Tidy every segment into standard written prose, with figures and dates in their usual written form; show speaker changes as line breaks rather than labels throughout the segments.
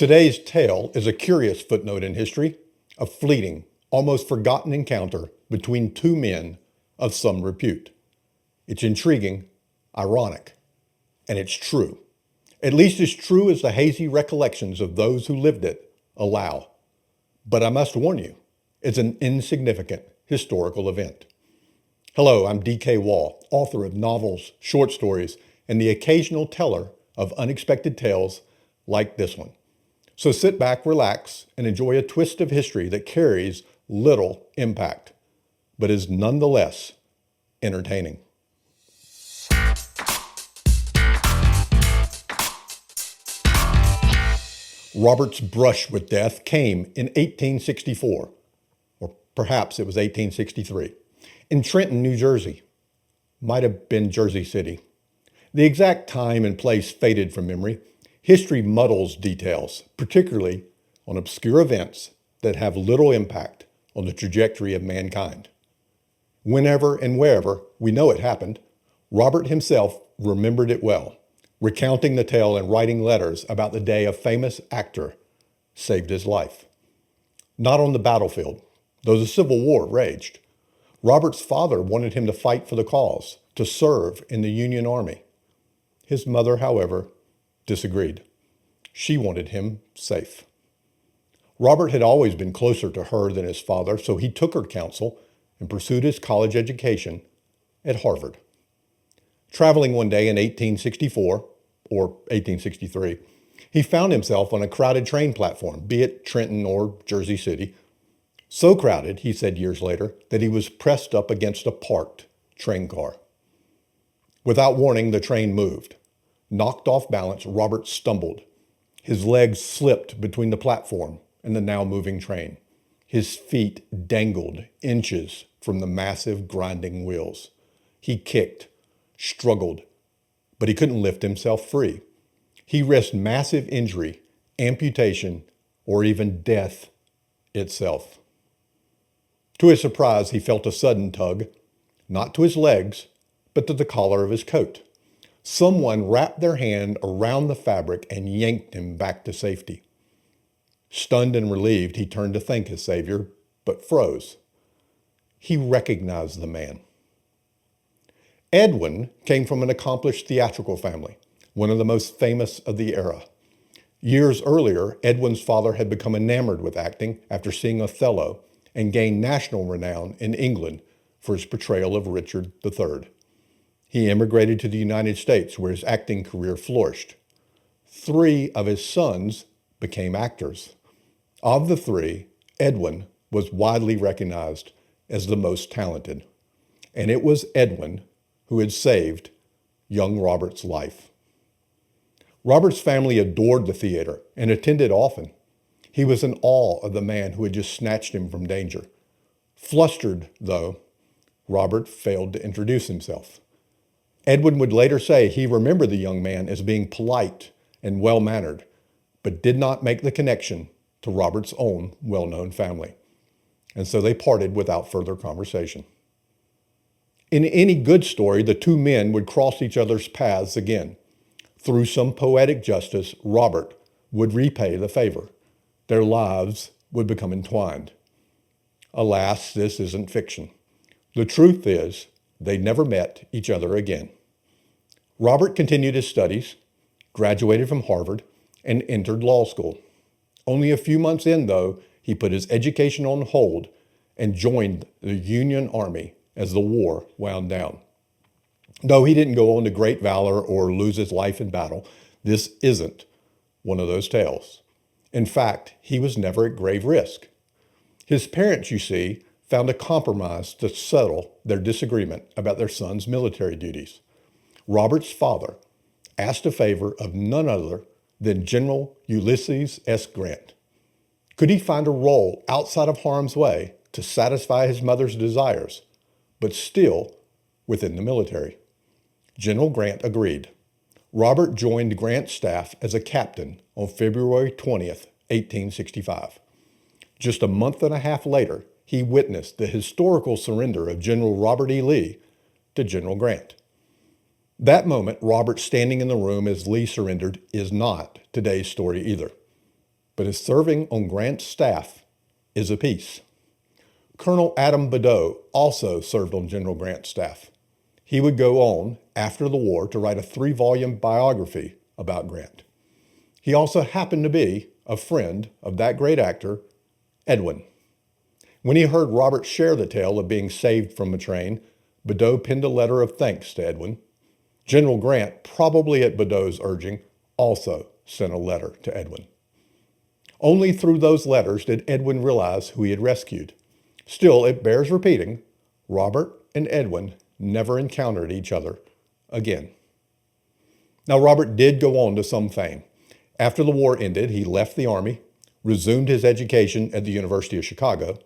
Today's tale is a curious footnote in history, a fleeting, almost forgotten encounter between two men of some repute. It's intriguing, ironic, and it's true. At least as true as the hazy recollections of those who lived it allow. But I must warn you, it's an insignificant historical event. Hello, I'm D.K. Wall, author of novels, short stories, and the occasional teller of unexpected tales like this one. So sit back, relax, and enjoy a twist of history that carries little impact, but is nonetheless entertaining. Robert's brush with death came in 1864, or perhaps it was 1863, in Trenton, New Jersey. Might have been Jersey City. The exact time and place faded from memory. History muddles details, particularly on obscure events that have little impact on the trajectory of mankind. Whenever and wherever we know it happened, Robert himself remembered it well, recounting the tale and writing letters about the day a famous actor saved his life. Not on the battlefield, though the Civil War raged. Robert's father wanted him to fight for the cause, to serve in the Union Army. His mother, however, disagreed. She wanted him safe. Robert had always been closer to her than his father, so he took her counsel and pursued his college education at Harvard. Traveling one day in 1864, or 1863, he found himself on a crowded train platform, be it Trenton or Jersey City. So crowded, he said years later, that he was pressed up against a parked train car. Without warning, the train moved. Knocked off balance, Robert stumbled. His legs slipped between the platform and the now moving train. His feet dangled inches from the massive grinding wheels. He kicked, struggled, but he couldn't lift himself free. He risked massive injury, amputation, or even death itself. To his surprise, he felt a sudden tug, not to his legs, but to the collar of his coat. Someone wrapped their hand around the fabric and yanked him back to safety. Stunned and relieved, he turned to thank his savior, but froze. He recognized the man. Edwin came from an accomplished theatrical family, one of the most famous of the era. Years earlier, Edwin's father had become enamored with acting after seeing Othello and gained national renown in England for his portrayal of Richard III. He immigrated to the United States, where his acting career flourished. 3 of his sons became actors. Of the 3, Edwin was widely recognized as the most talented. And it was Edwin who had saved young Robert's life. Robert's family adored the theater and attended often. He was in awe of the man who had just snatched him from danger. Flustered, though, Robert failed to introduce himself. Edwin would later say he remembered the young man as being polite and well-mannered, but did not make the connection to Robert's own well-known family. And so they parted without further conversation. In any good story, the two men would cross each other's paths again. Through some poetic justice, Robert would repay the favor. Their lives would become entwined. Alas, this isn't fiction. The truth is, they never met each other again. Robert continued his studies, graduated from Harvard, and entered law school. Only a few months in, though, he put his education on hold and joined the Union Army as the war wound down. Though he didn't go on to great valor or lose his life in battle, this isn't one of those tales. In fact, he was never at grave risk. His parents, you see, found a compromise to settle their disagreement about their son's military duties. Robert's father asked a favor of none other than General Ulysses S. Grant. Could he find a role outside of harm's way to satisfy his mother's desires, but still within the military? General Grant agreed. Robert joined Grant's staff as a captain on February 20th, 1865. Just a month and a half later, he witnessed the historical surrender of General Robert E. Lee to General Grant. That moment, Robert standing in the room as Lee surrendered, is not today's story either. but as serving on Grant's staff is a piece. Colonel Adam Badeau also served on General Grant's staff. He would go on, after the war, to write a 3-volume biography about Grant. He also happened to be a friend of that great actor, Edwin. When he heard Robert share the tale of being saved from a train, Badeau penned a letter of thanks to Edwin. General Grant, probably at Badeau's urging, also sent a letter to Edwin. Only through those letters did Edwin realize who he had rescued. Still, it bears repeating, Robert and Edwin never encountered each other again. Now, Robert did go on to some fame. After the war ended, he left the Army, resumed his education at the University of Chicago,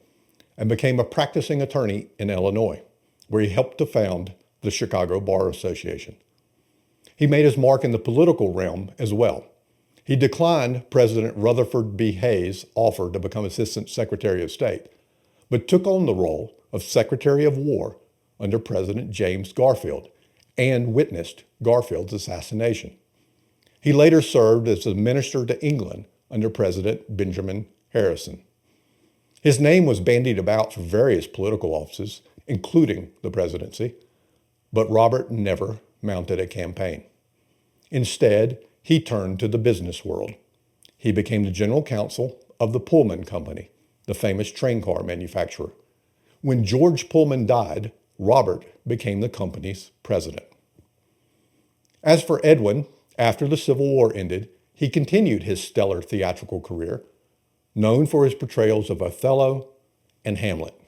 and became a practicing attorney in Illinois, where he helped to found the Chicago Bar Association. He made his mark in the political realm as well. He declined President Rutherford B. Hayes' offer to become Assistant Secretary of State, but took on the role of Secretary of War under President James Garfield and witnessed Garfield's assassination. He later served as a minister to England under President Benjamin Harrison. His name was bandied about for various political offices, including the presidency, but Robert never mounted a campaign. Instead, he turned to the business world. He became the general counsel of the Pullman Company, the famous train car manufacturer. When George Pullman died, Robert became the company's president. As for Edwin, after the Civil War ended, he continued his stellar theatrical career, known for his portrayals of Othello and Hamlet.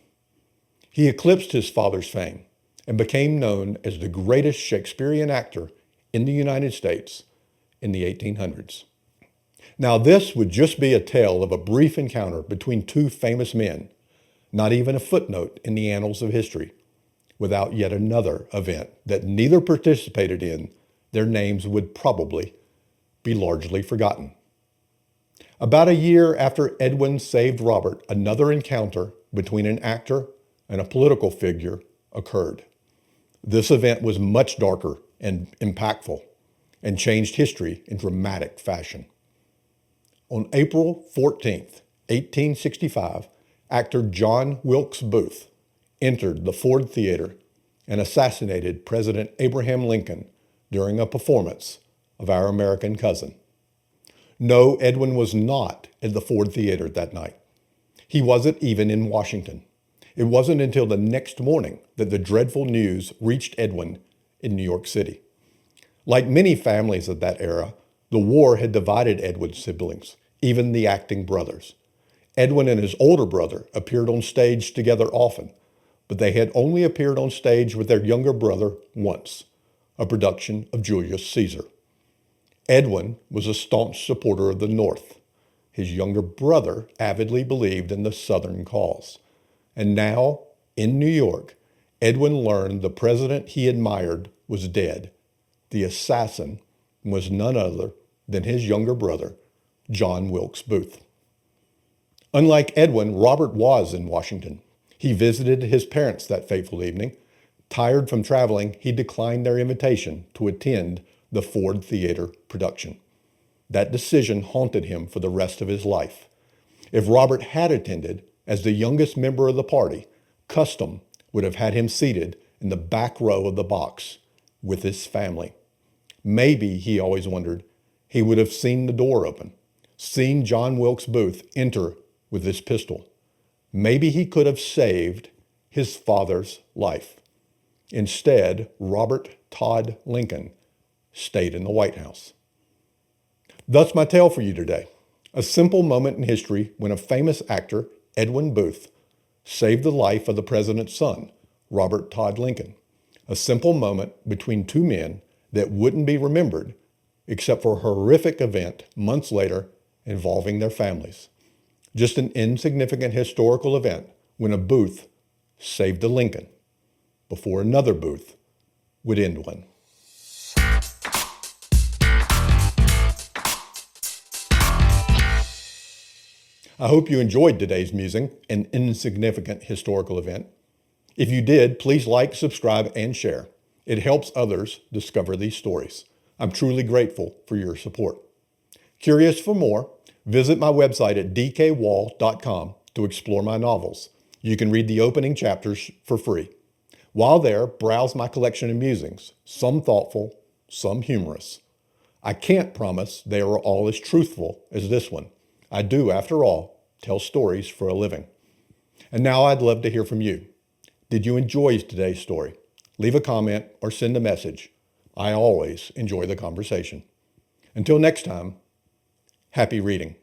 He eclipsed his father's fame and became known as the greatest Shakespearean actor in the United States in the 1800s. Now, this would just be a tale of a brief encounter between two famous men, not even a footnote in the annals of history, without yet another event that neither participated in. Their names would probably be largely forgotten. About a year after Edwin saved Robert, another encounter between an actor and a political figure occurred. This event was much darker and impactful and changed history in dramatic fashion. On April 14th, 1865, actor John Wilkes Booth entered the Ford Theater and assassinated President Abraham Lincoln during a performance of Our American Cousin. No, Edwin was not at the Ford Theater that night. He wasn't even in Washington. It wasn't until the next morning that the dreadful news reached Edwin in New York City. Like many families of that era, the war had divided Edwin's siblings, even the acting brothers. Edwin and his older brother appeared on stage together often, but they had only appeared on stage with their younger brother once, a production of Julius Caesar. Edwin was a staunch supporter of the North. His younger brother avidly believed in the Southern cause. And now, in New York, Edwin learned the president he admired was dead. The assassin was none other than his younger brother, John Wilkes Booth. Unlike Edwin, Robert was in Washington. He visited his parents that fateful evening. Tired from traveling, he declined their invitation to attend the Ford Theater production. That decision haunted him for the rest of his life. If Robert had attended, as the youngest member of the party, custom would have had him seated in the back row of the box with his family. Maybe, he always wondered, he would have seen the door open, seen John Wilkes Booth enter with his pistol. Maybe he could have saved his father's life. Instead, Robert Todd Lincoln stayed in the White House. Thus my tale for you today. A simple moment in history when a famous actor, Edwin Booth, saved the life of the president's son, Robert Todd Lincoln. A simple moment between two men that wouldn't be remembered except for a horrific event months later involving their families. Just an insignificant historical event when a Booth saved a Lincoln before another Booth would end one. I hope you enjoyed today's musing, an insignificant historical event. If you did, please like, subscribe, and share. It helps others discover these stories. I'm truly grateful for your support. Curious for more? Visit my website at dkwall.com to explore my novels. You can read the opening chapters for free. While there, browse my collection of musings, some thoughtful, some humorous. I can't promise they are all as truthful as this one. I do, after all, tell stories for a living. And now I'd love to hear from you. Did you enjoy today's story? Leave a comment or send a message. I always enjoy the conversation. Until next time, happy reading.